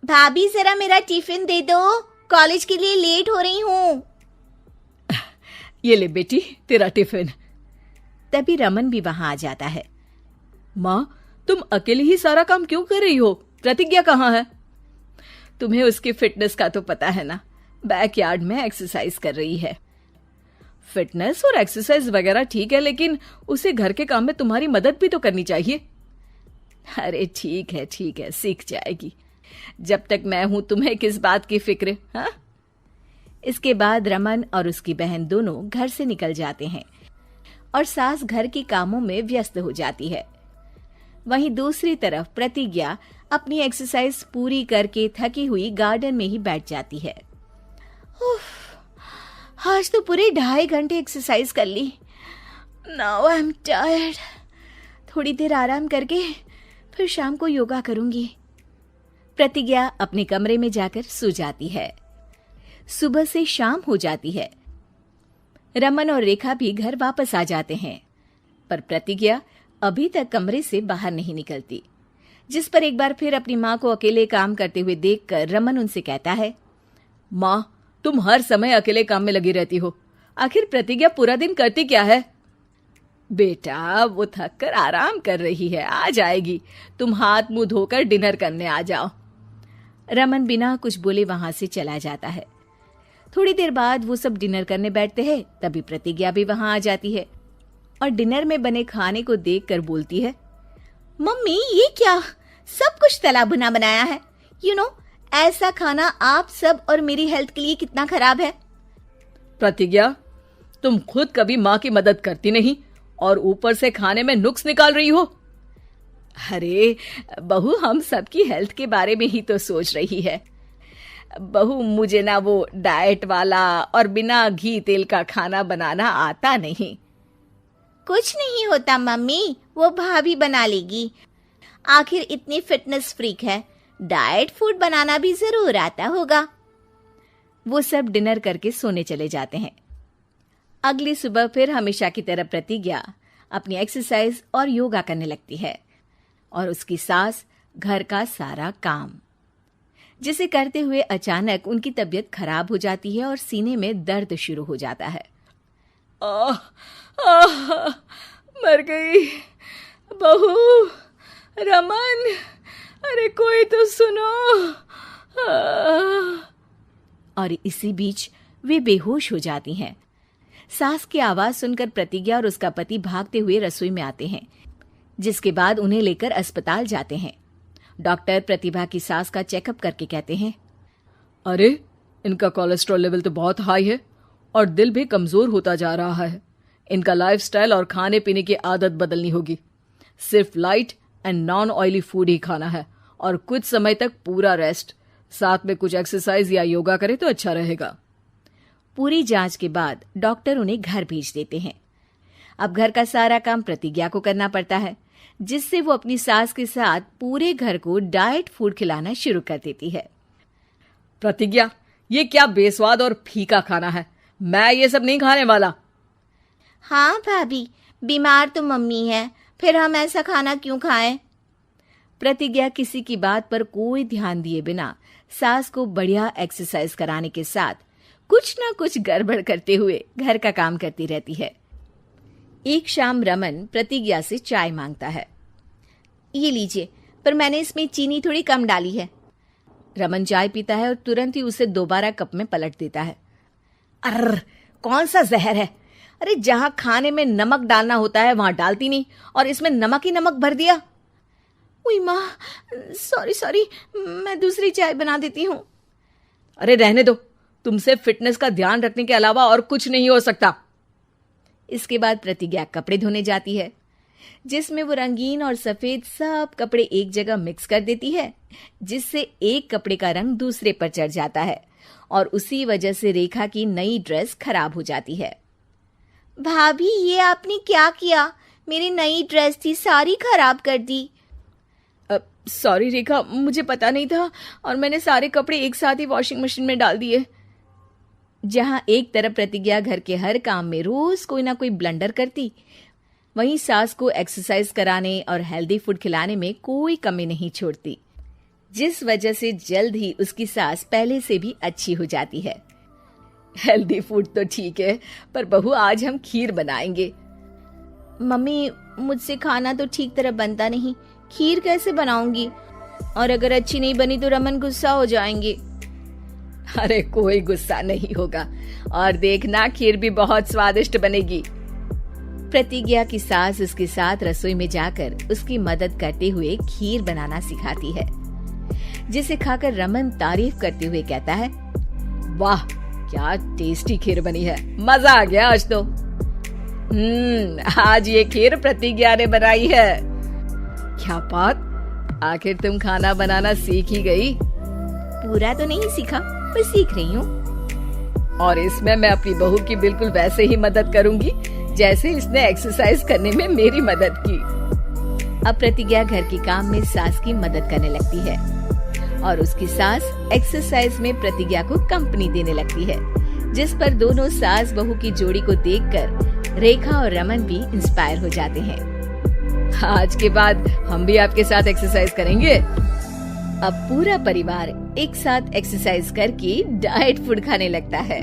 भाभी जरा मेरा टिफिन दे दो, कॉलेज के लिए लेट हो रही हूँ। ये ले बेटी तेरा टिफिन। तभी रमन भी वहां आ जाता है। माँ, तुम अकेले ही सारा काम क्यों कर रही हो? प्रतिज्ञा कहाँ है? तुम्हें उसकी फिटनेस का तो पता है ना, बैकयार्ड में एक्सरसाइज कर रही है। फिटनेस और एक्सरसाइज वगैरह ठीक है, लेकिन उसे घर के काम में तुम्हारी मदद भी तो करनी चाहिए। अरे ठीक है, सीख जाएगी। जब तक मैं हूं तुम्हें किस बात की फिक्र? हाँ। इसके बाद रमन और उसकी बहन दोनों घर से निकल जाते हैं और सास घर के कामों में व्यस्त हो जाती है। वहीं दूसरी तरफ प्रतिज्ञा अपनी एक्सरसाइज पूरी करके थकी हुई गार्डन में ही बैठ जाती है। आज तो पूरे 2.5 घंटे एक्सरसाइज कर ली। Now I am tired. थोड़ी देर आराम करके फिर शाम को योगा करूंगी। प्रतिज्ञा अपने कमरे में जाकर सो जाती है। सुबह से शाम हो जाती है। रमन और रेखा भी घर वापस आ जाते हैं, पर प्रतिज्ञा अभी तक कमरे से बाहर नहीं निकलती, जिस पर एक बार फिर अपनी माँ को अकेले काम करते हुए देखकर रमन उनसे कहता है, माँ, तुम हर समय अकेले काम में लगी रहती हो। आखिर प्रतिज्ञा पूरा दिन करती क्या है? बेटा, वो थक कर आराम कर रही है, आ जाएगी। तुम हाथ मुंह धोकर डिनर करने आ जाओ। रमन बिना कुछ बोले वहां से चला जाता है। थोड़ी देर बाद वो सब डिनर करने बैठते हैं। तभी प्रतिज्ञा भी वहां आ जाती है और डिनर में बने खाने को देखकर बोलती है, मम्मी ये क्या, सब कुछ तला भुना बनाया है। ऐसा खाना आप सब और मेरी हेल्थ के लिए कितना खराब है। प्रतिज्ञा, तुम खुद कभी माँ की मदद करती नहीं और ऊपर से खाने में नुक्स निकाल रही हो। अरे बहू, हम सबकी हेल्थ के बारे में ही तो सोच रही है। बहू, मुझे ना वो डाइट वाला और बिना घी तेल का खाना बनाना आता नहीं। कुछ नहीं होता मम्मी, वो भाभी बना लेगी। आखिर इतनी फिटनेस फ्रीक है, डाइट फूड बनाना भी जरूर आता होगा। वो सब डिनर करके सोने चले जाते हैं। अगली सुबह फिर हमेशा की तरह प्रतिज्ञा अपनी एक्सरसाइज और योगा करने लगती है और उसकी सास घर का सारा काम, जिसे करते हुए अचानक उनकी तबीयत खराब हो जाती है और सीने में दर्द शुरू हो जाता है। मर गई बहू। रमन, अरे कोई तो सुनो। और इसी बीच वे बेहोश हो जाती हैं। सास की आवाज सुनकर प्रतिज्ञा और उसका पति भागते हुए रसोई में आते हैं, जिसके बाद उन्हें लेकर अस्पताल जाते हैं। डॉक्टर प्रतिभा की सास का चेकअप करके कहते हैं, अरे इनका कोलेस्ट्रॉल लेवल तो बहुत हाई है और दिल भी कमजोर होता जा रहा है। इनका लाइफस्टाइल और खाने पीने की आदत बदलनी होगी। सिर्फ light and non oily food ही खाना है और कुछ समय तक पूरा रेस्ट, साथ में कुछ एक्सरसाइज या योगा करे तो अच्छा रहेगा। पूरी जांच के बाद डॉक्टर उन्हें घर भेज देते हैं। अब घर का सारा काम प्रतिज्ञा को करना पड़ता है, जिससे वो अपनी सास के साथ पूरे घर को डाइट फूड खिलाना शुरू कर देती है। प्रतिज्ञा, ये क्या बेस्वाद और फीका खाना है, मैं ये सब नहीं खाने वाला। हाँ भाभी, बीमार तो मम्मी है, फिर हम ऐसा खाना क्यों खाएं? प्रतिज्ञा किसी की बात पर कोई ध्यान दिए बिना सास को बढ़िया एक्सरसाइज कराने के साथ कुछ ना कुछ गड़बड़ करते हुए घर का काम करती रहती है। एक शाम रमन प्रतिज्ञा से चाय मांगता है। ये लीजिए, पर मैंने इसमें चीनी थोड़ी कम डाली है। रमन चाय पीता है और तुरंत ही उसे दोबारा कप में पलट देता है। अर्र, कौन सा जहर है? अरे जहां खाने में नमक डालना होता है वहां डालती नहीं और इसमें नमक ही नमक भर दिया। उई माँ, सॉरी, मैं दूसरी चाय बना देती हूँ। अरे रहने दो, तुमसे फिटनेस का ध्यान रखने के अलावा और कुछ नहीं हो सकता। इसके बाद प्रतिज्ञा कपड़े धोने जाती है, जिसमें वो रंगीन और सफेद सब कपड़े एक जगह मिक्स कर देती है, जिससे एक कपड़े का रंग दूसरे पर चढ़ जाता है और उसी वजह से रेखा की नई ड्रेस खराब हो जाती है। भाभी, ये आपने क्या किया? मेरी नई ड्रेस थी, सारी खराब कर दी। सॉरी रेखा, मुझे पता नहीं था और मैंने सारे कपड़े एक साथ ही वॉशिंग मशीन में डाल दिए। जहां एक तरफ प्रतिज्ञा घर के हर काम में रोज कोई ना कोई ब्लंडर करती, वहीं सास को एक्सरसाइज कराने और हेल्दी फूड खिलाने में कोई कमी नहीं छोड़ती। जिस वजह से जल्द ही उसकी सांस पहले से भी अच्छी हो जाती है। हेल्दी फूड तो ठीक है, पर बहू आज हम खीर बनाएंगे। मम्मी, मुझसे खाना तो ठीक तरह बनता नहीं, खीर कैसे बनाऊंगी? और अगर अच्छी नहीं बनी तो रमन गुस्सा हो जाएंगे। अरे कोई गुस्सा नहीं होगा, और देखना खीर भी बहुत स्वादिष्ट बनेगी। प्रतिज्ञा की सास उसके साथ रसोई में जाकर उसकी मदद करते हुए खीर बनाना सिखाती है, जिसे खाकर रमन तारीफ करते हुए कहता है, वाह क्या टेस्टी खीर बनी है, मजा आ गया आज तो। आज ये खीर प्रतिज्ञा ने बनाई है। क्या बात, आखिर तुम खाना बनाना सीख ही गई? पूरा तो नहीं सीखा, पर सीख रही हूँ। और इसमें मैं अपनी बहू की बिल्कुल वैसे ही मदद करूंगी जैसे इसने एक्सरसाइज करने में मेरी मदद की। अब प्रतिज्ञा घर के काम में सास की मदद करने लगती है और उसकी सास एक्सरसाइज में प्रतिज्ञा को कंपनी देने लगती है, जिस पर दोनों सास बहू की जोड़ी को देखकर रेखा और रमन भी इंस्पायर हो जाते हैं। आज के बाद हम भी आपके साथ एक्सरसाइज करेंगे। अब पूरा परिवार एक साथ एक्सरसाइज करके डाइट फूड खाने लगता है।